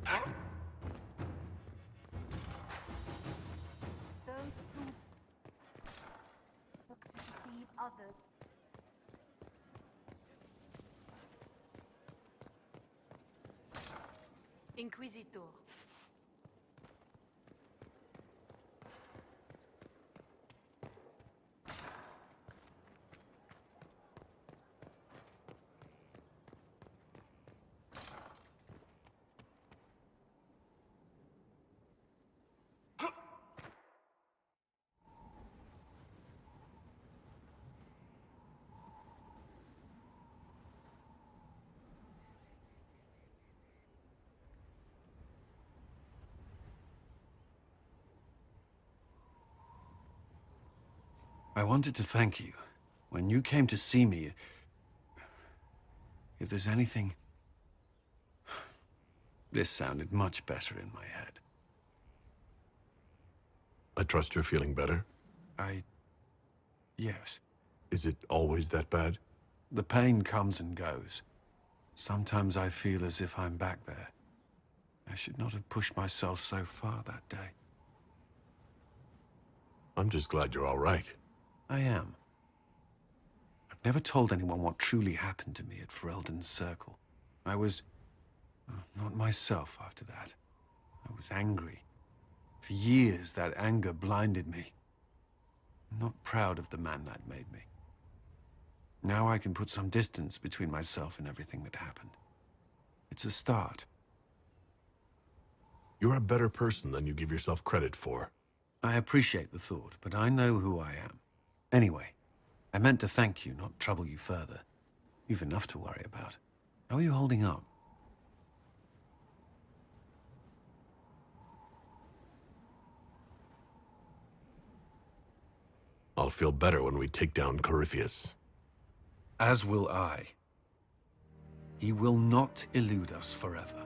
Those who look to deceive others. Inquisitor. I wanted to thank you. When you came to see me, if there's anything... This sounded much better in my head. I trust you're feeling better? Yes. Is it always that bad? The pain comes and goes. Sometimes I feel as if I'm back there. I should not have pushed myself so far that day. I'm just glad you're all right. I am. I've never told anyone what truly happened to me at Ferelden's Circle. I was... not myself after that. I was angry. For years, that anger blinded me. I'm not proud of the man that made me. Now I can put some distance between myself and everything that happened. It's a start. You're a better person than you give yourself credit for. I appreciate the thought, but I know who I am. Anyway, I meant to thank you, not trouble you further. You've enough to worry about. How are you holding up? I'll feel better when we take down Corypheus. As will I. He will not elude us forever.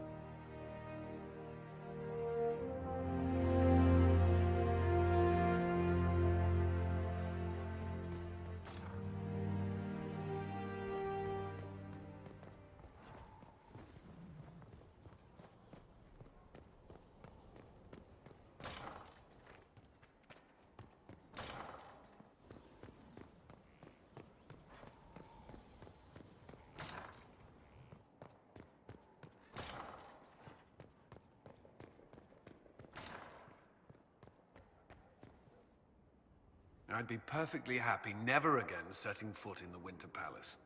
I'd be perfectly happy never again setting foot in the Winter Palace.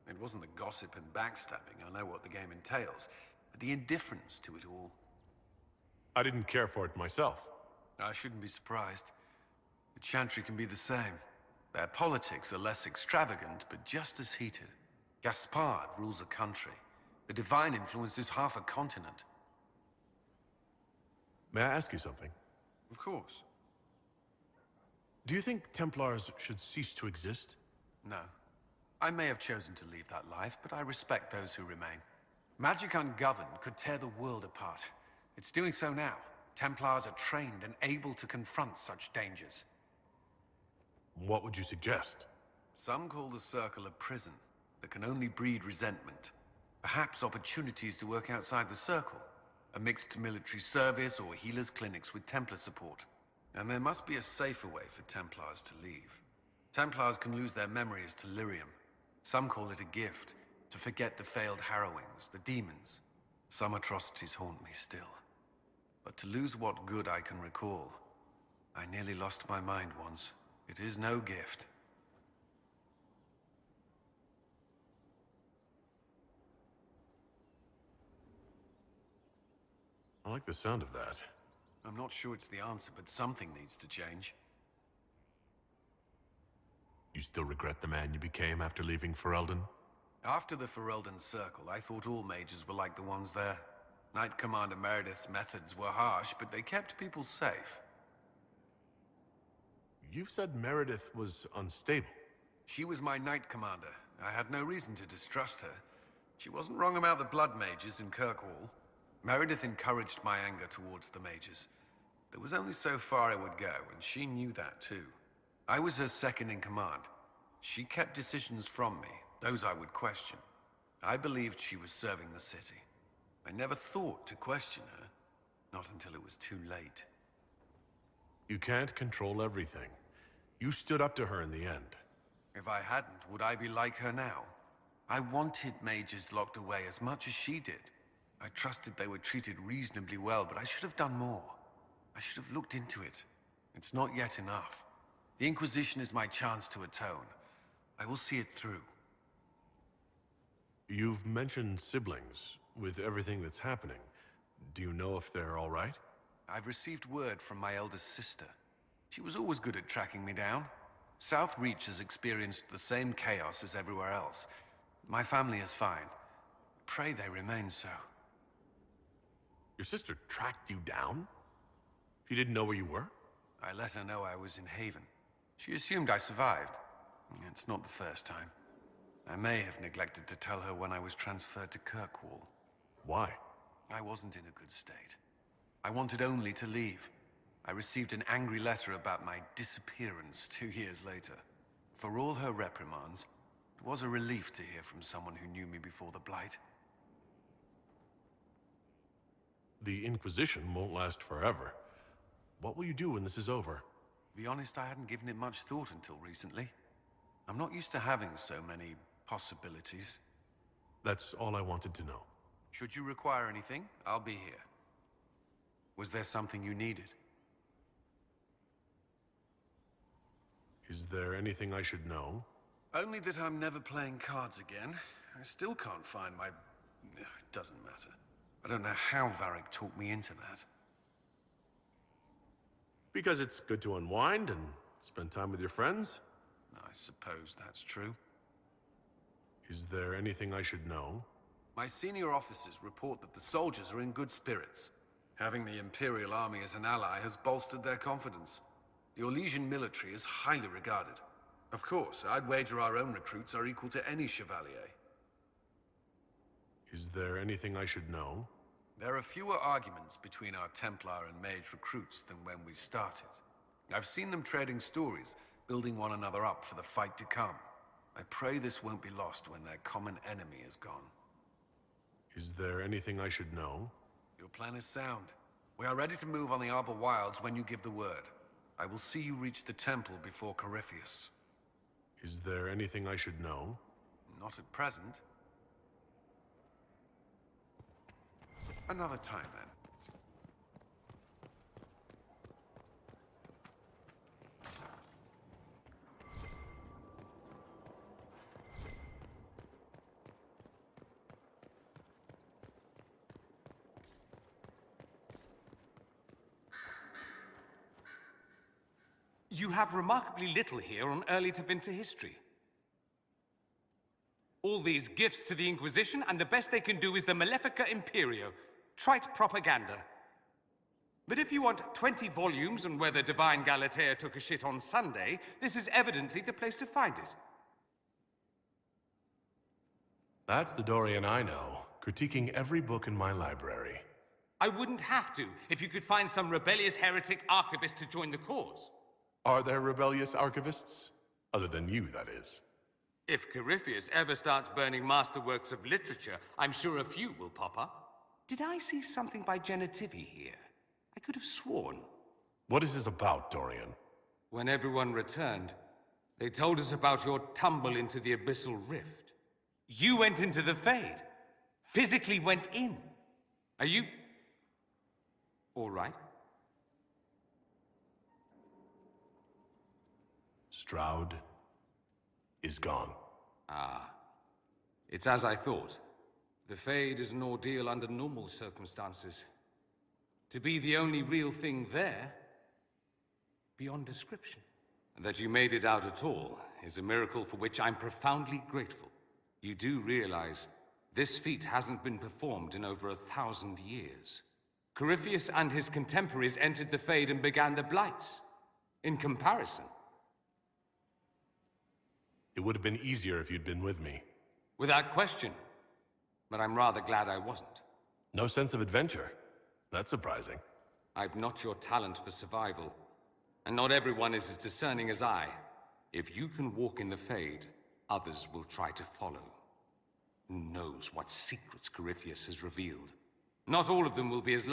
It wasn't the gossip and backstabbing, I know what the game entails, but the indifference to it all. I didn't care for it myself. I shouldn't be surprised. The Chantry can be the same. Their politics are less extravagant, but just as heated. Gaspard rules a country. The divine influences half a continent. May I ask you something? Of course. Do you think Templars should cease to exist? No. I may have chosen to leave that life, but I respect those who remain. Magic ungoverned could tear the world apart. It's doing so now. Templars are trained and able to confront such dangers. What would you suggest? Some call the Circle a prison that can only breed resentment. Perhaps opportunities to work outside the Circle. A mixed military service or healers' clinics with Templar support. And there must be a safer way for Templars to leave. Templars can lose their memories to lyrium. Some call it a gift, to forget the failed harrowings, the demons. Some atrocities haunt me still. But to lose what good I can recall, I nearly lost my mind once. It is no gift. I like the sound of that. I'm not sure it's the answer, but something needs to change. You still regret the man you became after leaving Ferelden? After the Ferelden Circle, I thought all mages were like the ones there. Knight Commander Meredith's methods were harsh, but they kept people safe. You've said Meredith was unstable. She was my Knight Commander. I had no reason to distrust her. She wasn't wrong about the Blood Mages in Kirkwall. Meredith encouraged my anger towards the mages. There was only so far I would go, and she knew that too. I was her second in command. She kept decisions from me, those I would question. I believed she was serving the city. I never thought to question her. Not until it was too late. You can't control everything. You stood up to her in the end. If I hadn't, would I be like her now? I wanted mages locked away as much as she did. I trusted they were treated reasonably well, but I should have done more. I should have looked into it. It's not yet enough. The Inquisition is my chance to atone. I will see it through. You've mentioned siblings. With everything that's happening, do you know if they're all right? I've received word from my eldest sister. She was always good at tracking me down. South Reach has experienced the same chaos as everywhere else. My family is fine. Pray they remain so. Your sister tracked you down? She didn't know where you were? I let her know I was in Haven. She assumed I survived. It's not the first time. I may have neglected to tell her when I was transferred to Kirkwall. Why? I wasn't in a good state. I wanted only to leave. I received an angry letter about my disappearance 2 years later. For all her reprimands, it was a relief to hear from someone who knew me before the Blight. The Inquisition won't last forever. What will you do when this is over? To be honest, I hadn't given it much thought until recently. I'm not used to having so many possibilities. That's all I wanted to know. Should you require anything, I'll be here. Was there something you needed? Is there anything I should know? Only that I'm never playing cards again. I still can't find my... It doesn't matter. I don't know how Varric talked me into that. Because it's good to unwind and spend time with your friends? I suppose that's true. Is there anything I should know? My senior officers report that the soldiers are in good spirits. Having the Imperial Army as an ally has bolstered their confidence. The Orlesian military is highly regarded. Of course, I'd wager our own recruits are equal to any Chevalier. Is there anything I should know? There are fewer arguments between our Templar and Mage recruits than when we started. I've seen them trading stories, building one another up for the fight to come. I pray this won't be lost when their common enemy is gone. Is there anything I should know? Your plan is sound. We are ready to move on the Arbor Wilds when you give the word. I will see you reach the temple before Corypheus. Is there anything I should know? Not at present. Another time, then. You have remarkably little here on early to Vinter history. All these gifts to the Inquisition, and the best they can do is the Malefica Imperio. Trite propaganda. But if you want 20 volumes on whether Divine Galatea took a shit on Sunday, this is evidently the place to find it. That's the Dorian I know, critiquing every book in my library. I wouldn't have to if you could find some rebellious heretic archivist to join the cause. Are there rebellious archivists? Other than you, that is. If Corypheus ever starts burning masterworks of literature, I'm sure a few will pop up. Did I see something by Genitivi here? I could have sworn. What is this about, Dorian? When everyone returned, they told us about your tumble into the Abyssal Rift. You went into the Fade. Physically went in. Are you... all right? Stroud is gone. Ah. It's as I thought. The Fade is an ordeal under normal circumstances. To be the only real thing there, beyond description. And that you made it out at all is a miracle for which I'm profoundly grateful. You do realize this feat hasn't been performed in over 1,000 years. Corypheus and his contemporaries entered the Fade and began the Blights. In comparison, it would have been easier if you'd been with me. without question. But I'm rather glad I wasn't. No sense of adventure. That's surprising. I've not your talent for survival. And not everyone is as discerning as I. If you can walk in the Fade, others will try to follow. Who knows what secrets Corypheus has revealed? Not all of them will be as